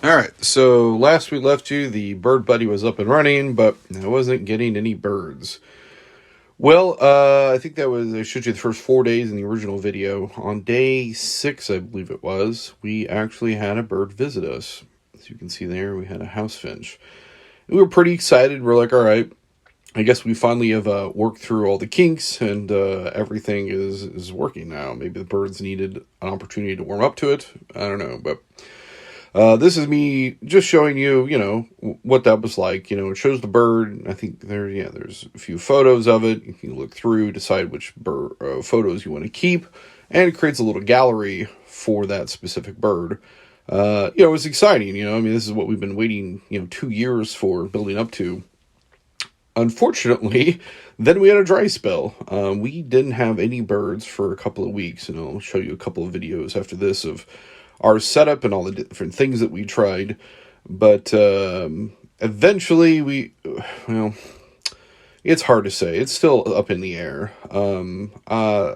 Alright, so last we left you, the Bird Buddy was up and running, but I wasn't getting any birds. Well, I think I showed you the first 4 days in the original video. On day 6, I believe it was, we actually had a bird visit us. As you can see there, we had a house finch. We were pretty excited. We're like, alright, I guess we finally have worked through all the kinks, and everything is working now. Maybe the birds needed an opportunity to warm up to it. I don't know, but this is me just showing you, what that was like. It shows the bird. I think there's a few photos of it. You can look through, decide which photos you want to keep, and it creates a little gallery for that specific bird. It was exciting. This is what we've been waiting, 2 years for, building up to. Unfortunately, then we had a dry spell. We didn't have any birds for a couple of weeks, and I'll show you a couple of videos after this of our setup and all the different things that we tried. But eventually it's hard to say. It's still up in the air.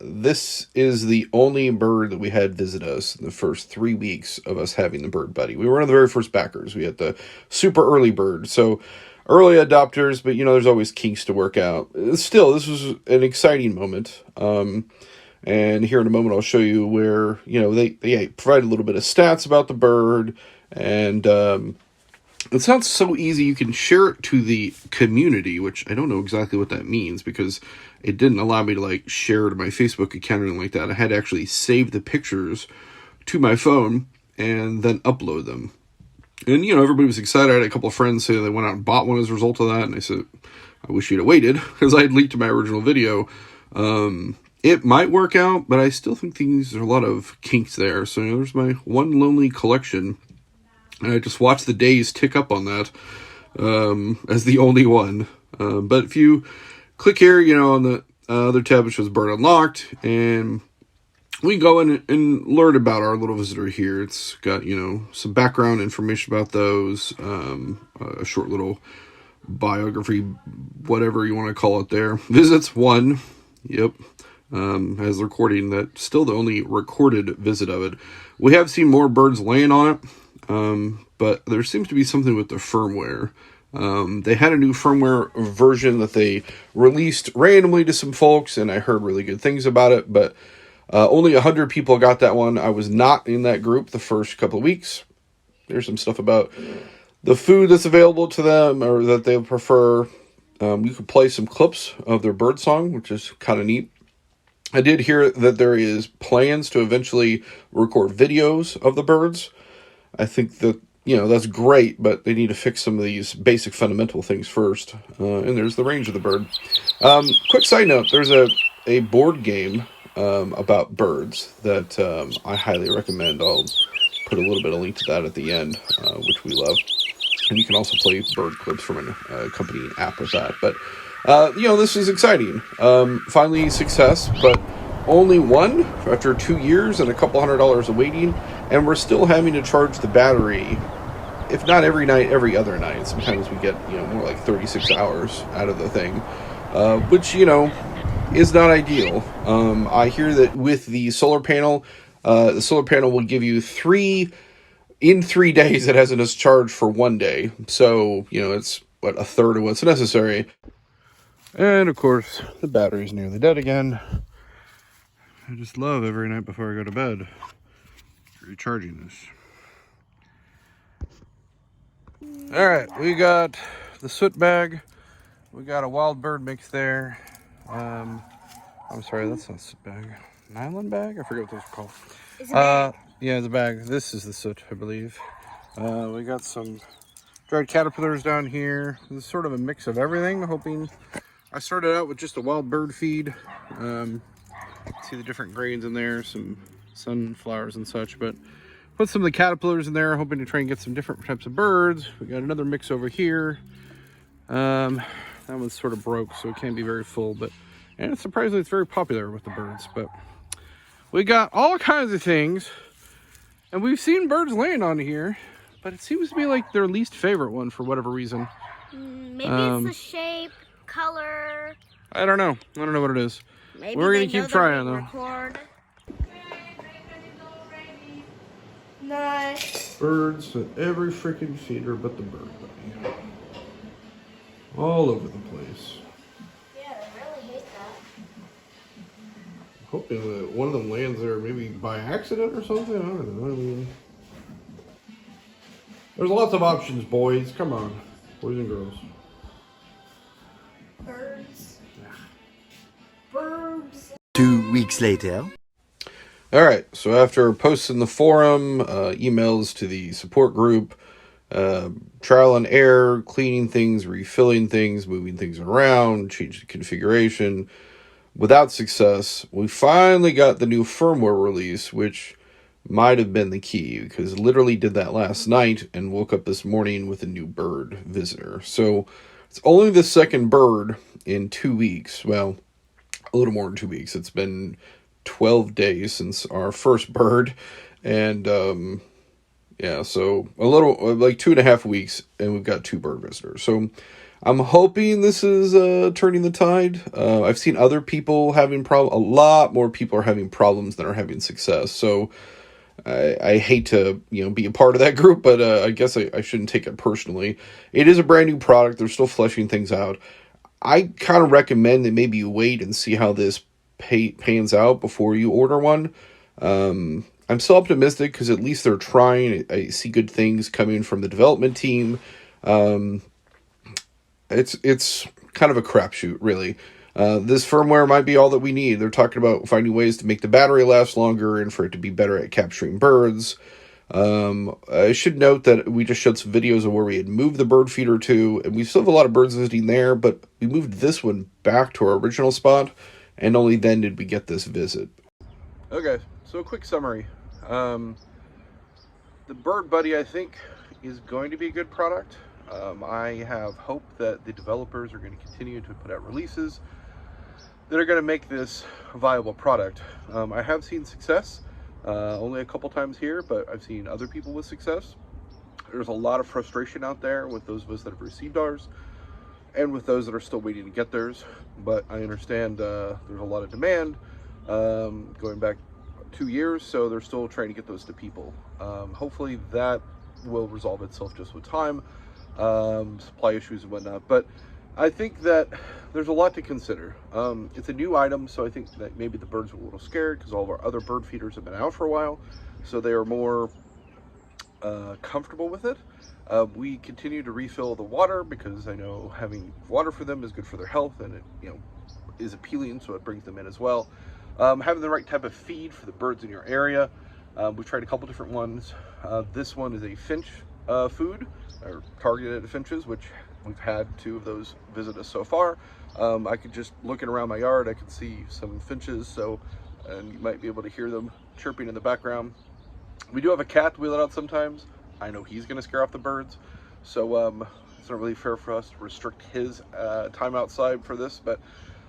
This is the only bird that we had visit us in the first 3 weeks of us having the Bird Buddy. We were one of the very first backers. We had the super early bird. So early adopters, but there's always kinks to work out. Still, this was an exciting moment. And here in a moment, I'll show you where, they provide a little bit of stats about the bird. And it's not so easy. You can share it to the community, which I don't know exactly what that means, because it didn't allow me to, share to my Facebook account or anything like that. I had to actually save the pictures to my phone and then upload them. And, everybody was excited. I had a couple of friends say they went out and bought one as a result of that. And I said, I wish you'd have waited, because I had leaked to my original video. It might work out, but I still think there's a lot of kinks there. So there's my one lonely collection. And I just watched the days tick up on that as the only one. But if you click here, on the other tab, it shows Bird Unlocked. And we go in and learn about our little visitor here. It's got, some background information about those. A short little biography, whatever you want to call it there. Visits 1. Yep. As the recording, that's still the only recorded visit of it. We have seen more birds laying on it, but there seems to be something with the firmware. They had a new firmware version that they released randomly to some folks, and I heard really good things about it, but only 100 people got that one. I was not in that group the first couple of weeks. There's some stuff about the food that's available to them, or that they prefer. You could play some clips of their bird song, which is kind of neat. I did hear that there is plans to eventually record videos of the birds. I think that, that's great, but they need to fix some of these basic fundamental things first. And there's the range of the bird. Quick side note, there's a board game about birds that I highly recommend. I'll put a little bit of link to that at the end, which we love. And you can also play bird clips from an accompanying app with that. But this is exciting. Finally, success, but only one after 2 years and a couple $100 of waiting, and we're still having to charge the battery, if not every night, every other night. Sometimes we get, more like 36 hours out of the thing, which, is not ideal. I hear that with the solar panel will give you 3 days. It has enough charge for 1 day. So, it's a third of what's necessary. And of course, the battery's nearly dead again. I just love every night before I go to bed recharging this. Alright, we got the soot bag. We got a wild bird mix there. I'm sorry, that's not a soot bag. Nylon bag? I forget what those are called. It's a bag. Yeah, the bag. This is the soot, I believe. We got some dried caterpillars down here. This is sort of a mix of everything. Hoping I started out with just a wild bird feed. See the different grains in there, some sunflowers and such, but put some of the caterpillars in there, hoping to try and get some different types of birds. We got another mix over here. That one's sort of broke, so it can't be very full, and surprisingly, it's very popular with the birds. But we got all kinds of things, and we've seen birds laying on here, but it seems to be like their least favorite one for whatever reason. Maybe it's the shape, color. I don't know what it is. Maybe we're gonna keep trying though. Nice. Birds at every freaking feeder but the bird buddy. All over the place. Yeah, I really hate that. I'm hoping that one of them lands there maybe by accident or something. I don't know. I mean, there's lots of options, boys. Come on, boys and girls. Birds. Birds. 2 weeks later. All right, so after posts in the forum, emails to the support group, trial and error, cleaning things, refilling things, moving things around, changing configuration, without success, we finally got the new firmware release, which might have been the key, because literally did that last night and woke up this morning with a new bird visitor. So it's only the second bird in 2 weeks. Well, a little more than 2 weeks. It's been 12 days since our first bird, and yeah, so a little like 2.5 weeks, and we've got 2 bird visitors. So I'm hoping this is turning the tide. I've seen other people having a lot more people are having problems than are having success. So I hate to be a part of that group, but I guess I shouldn't take it personally. It is a brand new product. They're still fleshing things out. I kind of recommend that maybe you wait and see how this pans out before you order one. I'm still optimistic because at least they're trying. I see good things coming from the development team. It's kind of a crapshoot, really. This firmware might be all that we need. They're talking about finding ways to make the battery last longer and for it to be better at capturing birds. I should note that we just showed some videos of where we had moved the bird feeder to, and we still have a lot of birds visiting there, but we moved this one back to our original spot, and only then did we get this visit. Okay, so a quick summary. The Bird Buddy, I think, is going to be a good product. I have hope that the developers are going to continue to put out releases that are going to make this a viable product. I have seen success, only a couple times here, but I've seen other people with success. There's a lot of frustration out there with those of us that have received ours and with those that are still waiting to get theirs, but I understand there's a lot of demand going back 2 years, so they're still trying to get those to people. Hopefully that will resolve itself just with time, supply issues and whatnot, but I think that there's a lot to consider. It's a new item, so I think that maybe the birds are a little scared because all of our other bird feeders have been out for a while, so they are more comfortable with it. We continue to refill the water because I know having water for them is good for their health, and it is appealing, so it brings them in as well. Having the right type of feed for the birds in your area. We've tried a couple different ones. This one is a finch food, or targeted at finches, which we've had 2 of those visit us so far. I could just looking around my yard, I could see some finches, and you might be able to hear them chirping in the background. We do have a cat we let out sometimes. I know he's going to scare off the birds, so it's not really fair for us to restrict his time outside for this, but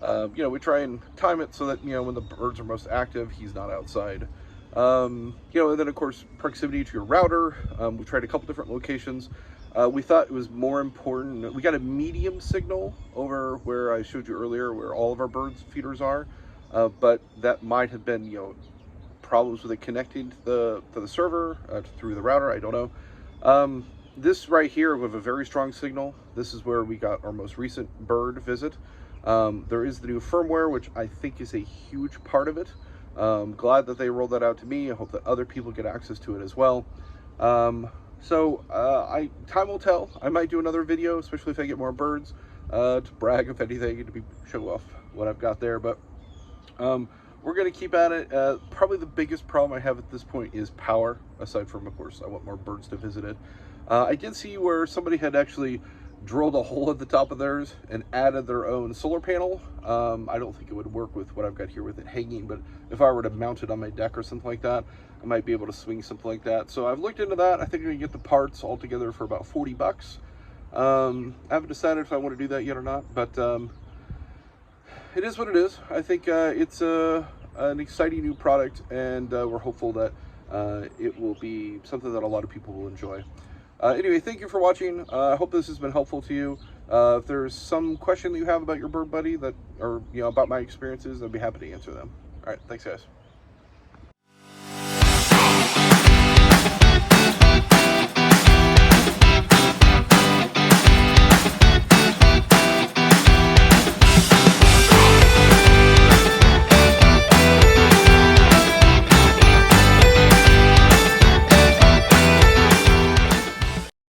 we try and time it so that when the birds are most active, he's not outside. And then of course proximity to your router. We tried a couple different locations. We thought it was more important. We got a medium signal over where I showed you earlier, where all of our birds feeders are, but that might have been problems with it connecting to the server through the router. I don't know. This right here, we have a very strong signal. This is where we got our most recent bird visit. There is the new firmware, which I think is a huge part of it. Glad that they rolled that out to me. I hope that other people get access to it as well. So time will tell. I might do another video, especially if I get more birds, to brag, if anything, to show off what I've got there. But we're going to keep at it. Probably the biggest problem I have at this point is power, aside from, of course, I want more birds to visit it. I did see where somebody had actually drilled a hole at the top of theirs and added their own solar panel. I don't think it would work with what I've got here with it hanging, but if I were to mount it on my deck or something like that, I might be able to swing something like that. So I've looked into that. I think I can get the parts all together for about 40 bucks. I haven't decided if I want to do that yet or not, but it is what it is. I think it's an exciting new product, and we're hopeful that it will be something that a lot of people will enjoy. Anyway, thank you for watching. I hope this has been helpful to you. If there's some question that you have about your Bird Buddy or about my experiences, I'd be happy to answer them. All right, thanks guys.